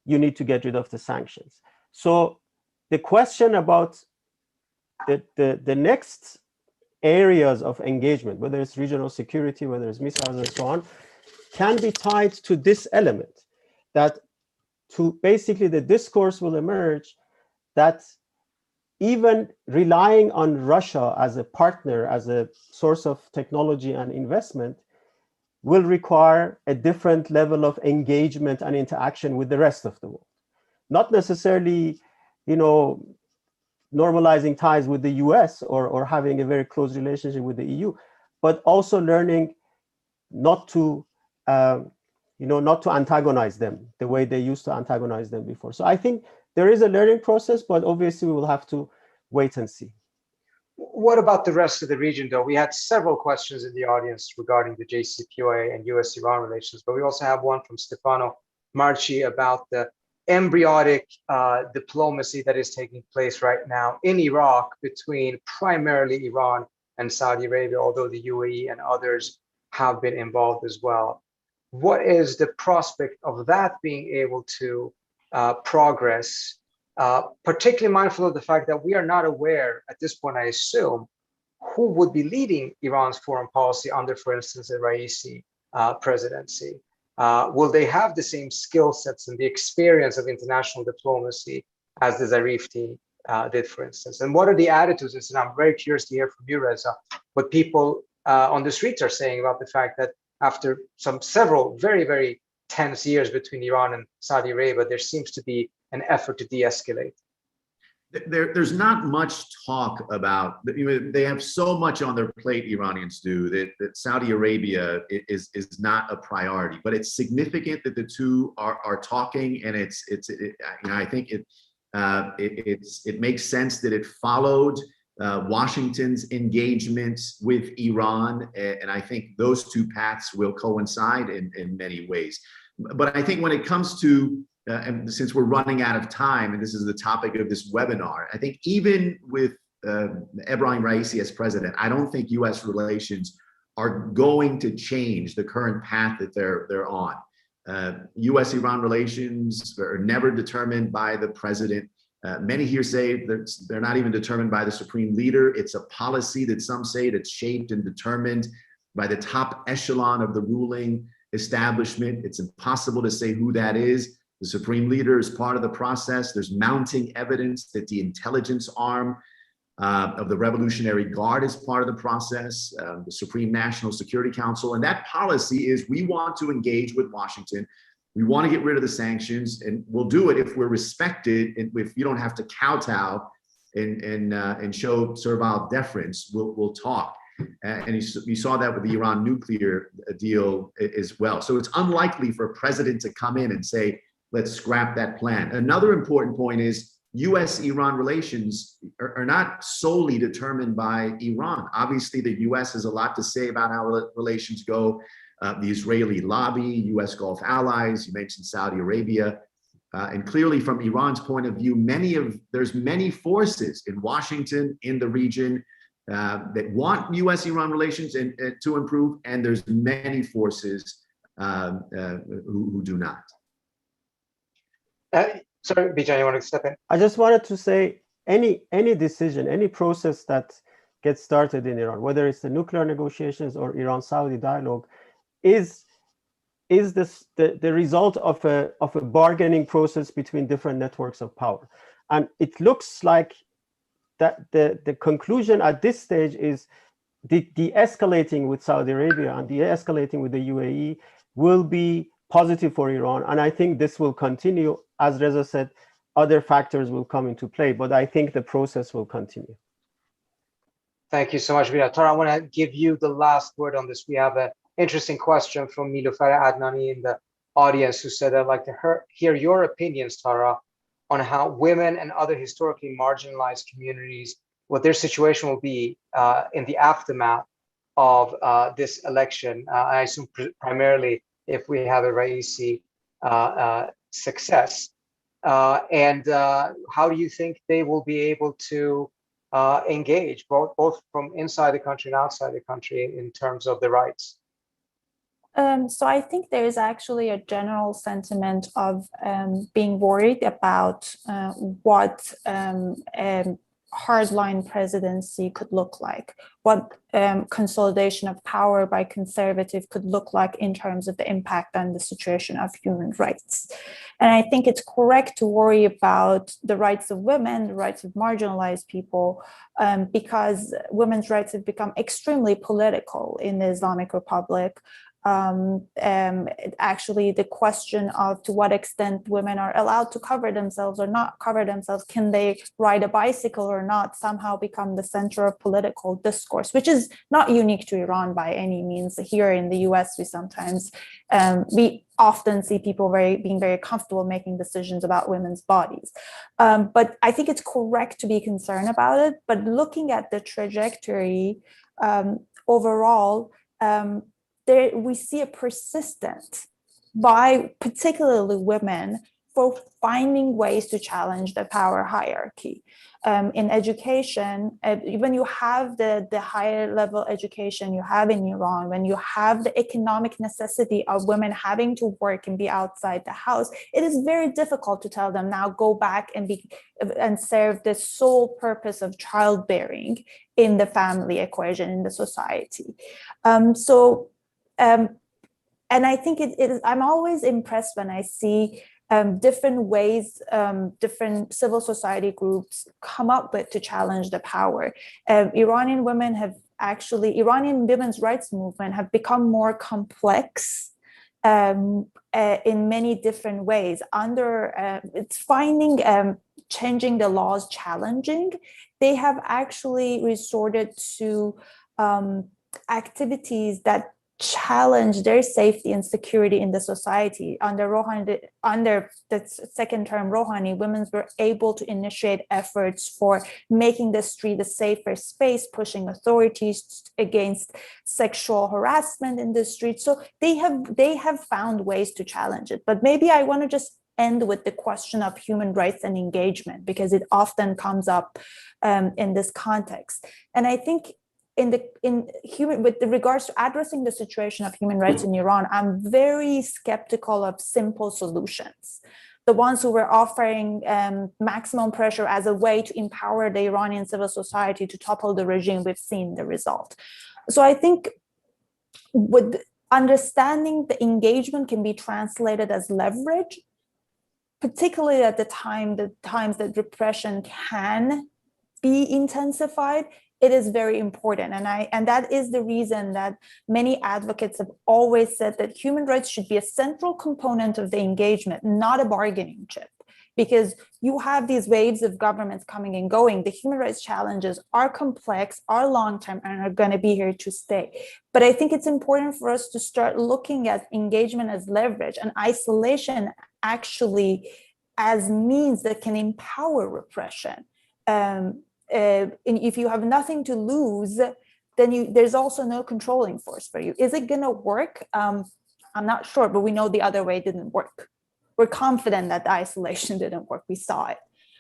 D: you need to get rid of the sanctions. So the question about the next areas of engagement, whether it's regional security, whether it's missiles and so on, can be tied to this element, that to basically the discourse will emerge that even relying on Russia as a partner, as a source of technology and investment, will require a different level of engagement and interaction with the rest of the world. Not necessarily, normalizing ties with the US or having a very close relationship with the EU, but also learning not to, not to antagonize them the way they used to antagonize them before. So I think there is a learning process, but obviously we will have to wait and see.
A: What about the rest of the region, though? We had several questions in the audience regarding the JCPOA and US-Iran relations, but we also have one from Stefano Marchi about the embryonic diplomacy that is taking place right now in Iraq between primarily Iran and Saudi Arabia, although the UAE and others have been involved as well. What is the prospect of that being able to progress, particularly mindful of the fact that we are not aware at this point, I assume, who would be leading Iran's foreign policy under, for instance, the Raisi presidency? Will they have the same skill sets and the experience of international diplomacy as the Zarif team did, for instance? And what are the attitudes? And I'm very curious to hear from you, Reza, what people on the streets are saying about the fact that after several very, very tense years between Iran and Saudi Arabia, there seems to be an effort to de-escalate.
B: There's not much talk about, they have so much on their plate, Iranians do, that Saudi Arabia is not a priority, but it's significant that the two are talking, and I think it makes sense that it followed Washington's engagement with Iran, and I think those two paths will coincide in many ways. But I think when it comes to and since we're running out of time, and this is the topic of this webinar, I think even with Ebrahim Raisi as president, I don't think U.S. relations are going to change the current path that they're on. U.S.-Iran relations are never determined by the president. Many here say they're not even determined by the supreme leader. It's a policy that some say that's shaped and determined by the top echelon of the ruling establishment. It's impossible to say who that is. The supreme leader is part of the process. There's mounting evidence that the intelligence arm of the Revolutionary Guard is part of the process, the Supreme National Security Council. And that policy is, we want to engage with Washington. We want to get rid of the sanctions, and we'll do it if we're respected, and if you don't have to kowtow and show servile deference, we'll talk. And you saw that with the Iran nuclear deal as well. So it's unlikely for a president to come in and say, let's scrap that plan. Another important point is US-Iran relations are not solely determined by Iran. Obviously, the US has a lot to say about how relations go. The Israeli lobby, US Gulf allies, you mentioned Saudi Arabia. And clearly from Iran's point of view, there's many forces in Washington, in the region, that want US-Iran relations to improve, and there's many forces who do not.
A: Sorry, Bijan, you want to step in?
D: I just wanted to say any decision, any process that gets started in Iran, whether it's the nuclear negotiations or Iran-Saudi dialogue, is the result of a bargaining process between different networks of power. And it looks like that the conclusion at this stage is de-escalating with Saudi Arabia and de-escalating with the UAE will be positive for Iran. And I think this will continue. As Reza said, other factors will come into play, but I think the process will continue.
A: Thank you so much, Bijan. Tara, I want to give you the last word on this. We have an interesting question from Nilufar Adnani in the audience who said, I'd like to hear your opinions, Tara, on how women and other historically marginalized communities, what their situation will be in the aftermath of this election. I assume primarily if we have a Raisi success. And how do you think they will be able to engage both from inside the country and outside the country in terms of the rights?
C: So I think there is actually a general sentiment of being worried about what hardline presidency could look like, what consolidation of power by conservative could look like in terms of the impact on the situation of human rights. And I think it's correct to worry about the rights of women, the rights of marginalized people, because women's rights have become extremely political in the Islamic Republic. Actually, the question of to what extent women are allowed to cover themselves or not cover themselves, can they ride a bicycle or not, somehow become the center of political discourse, which is not unique to Iran by any means. Here in the US, we often see people being very comfortable making decisions about women's bodies. But I think it's correct to be concerned about it. But looking at the trajectory overall, we see a persistent by particularly women for finding ways to challenge the power hierarchy. In education, when you have the higher level education you have in Iran, when you have the economic necessity of women having to work and be outside the house, it is very difficult to tell them now go back and serve the sole purpose of childbearing in the family equation in the society. And I think it is, I'm always impressed when I see different ways, different civil society groups come up with to challenge the power. Iranian women's rights movement have become more complex in many different ways. It's finding changing the laws challenging. They have actually resorted to activities that challenge their safety and security in the society. Under the second term Rouhani, women were able to initiate efforts for making the street a safer space, pushing authorities against sexual harassment in the street. So they have found ways to challenge it. But maybe I want to just end with the question of human rights and engagement, because it often comes up in this context. And I think with regards to addressing the situation of human rights in Iran, I'm very skeptical of simple solutions. The ones who were offering maximum pressure as a way to empower the Iranian civil society to topple the regime, we've seen the result. So I think with understanding the engagement can be translated as leverage, particularly at the times that repression can be intensified. It is very important. And that is the reason that many advocates have always said that human rights should be a central component of the engagement, not a bargaining chip. Because you have these waves of governments coming and going. The human rights challenges are complex, are long-term, and are going to be here to stay. But I think it's important for us to start looking at engagement as leverage and isolation actually as means that can empower repression. If you have nothing to lose, then there's also no controlling force for you. Is it going to work? I'm not sure, but we know the other way didn't work. We're confident that the isolation didn't work. We saw it.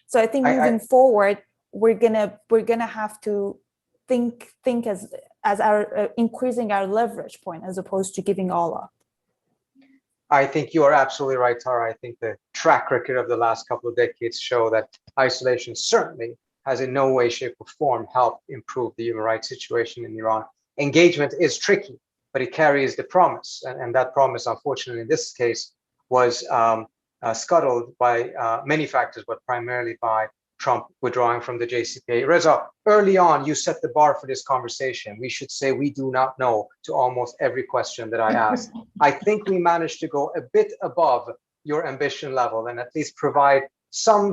C: So I think moving forward, we're gonna have to think as our increasing our leverage point as opposed to giving all up.
A: I think you are absolutely right, Tara. I think the track record of the last couple of decades show that isolation certainly has in no way, shape, or form helped improve the human rights situation in Iran. Engagement is tricky, but it carries the promise. And that promise, unfortunately, in this case, was scuttled by many factors, but primarily by Trump withdrawing from the JCPOA. Reza, early on, you set the bar for this conversation. We should say we do not know to almost every question that I asked. I think we managed to go a bit above your ambition level and at least provide some,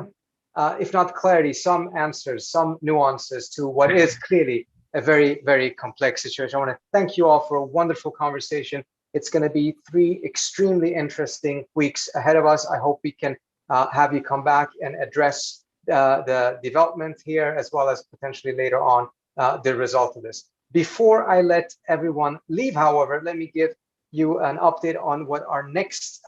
A: if not clarity, some answers, some nuances to what is clearly a very, very complex situation. I want to thank you all for a wonderful conversation. It's going to be 3 extremely interesting weeks ahead of us. I hope we can have you come back and address the development here, as well as potentially later on the result of this. Before I let everyone leave, however, let me give you an update on what our next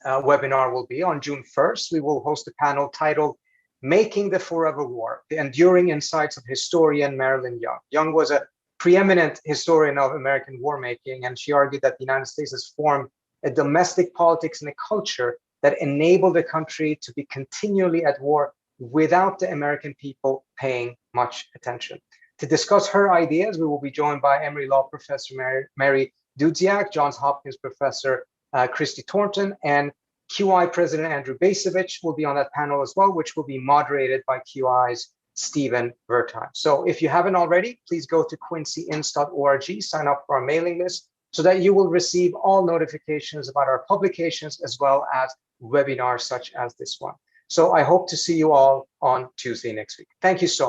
A: webinar will be. On June 1st, we will host a panel titled Making the Forever War, the Enduring Insights of historian Marilyn Young. Young was a preeminent historian of American war making, and she argued that the United States has formed a domestic politics and a culture that enabled the country to be continually at war without the American people paying much attention. To discuss her ideas, we will be joined by Emory Law Professor Mary Dudziak, Johns Hopkins Professor Christy Thornton, and QI President Andrew Bacevich will be on that panel as well, which will be moderated by QI's Stephen Wertheim. So if you haven't already, please go to quincyins.org, sign up for our mailing list so that you will receive all notifications about our publications as well as webinars such as this one. So I hope to see you all on Tuesday next week. Thank you so much.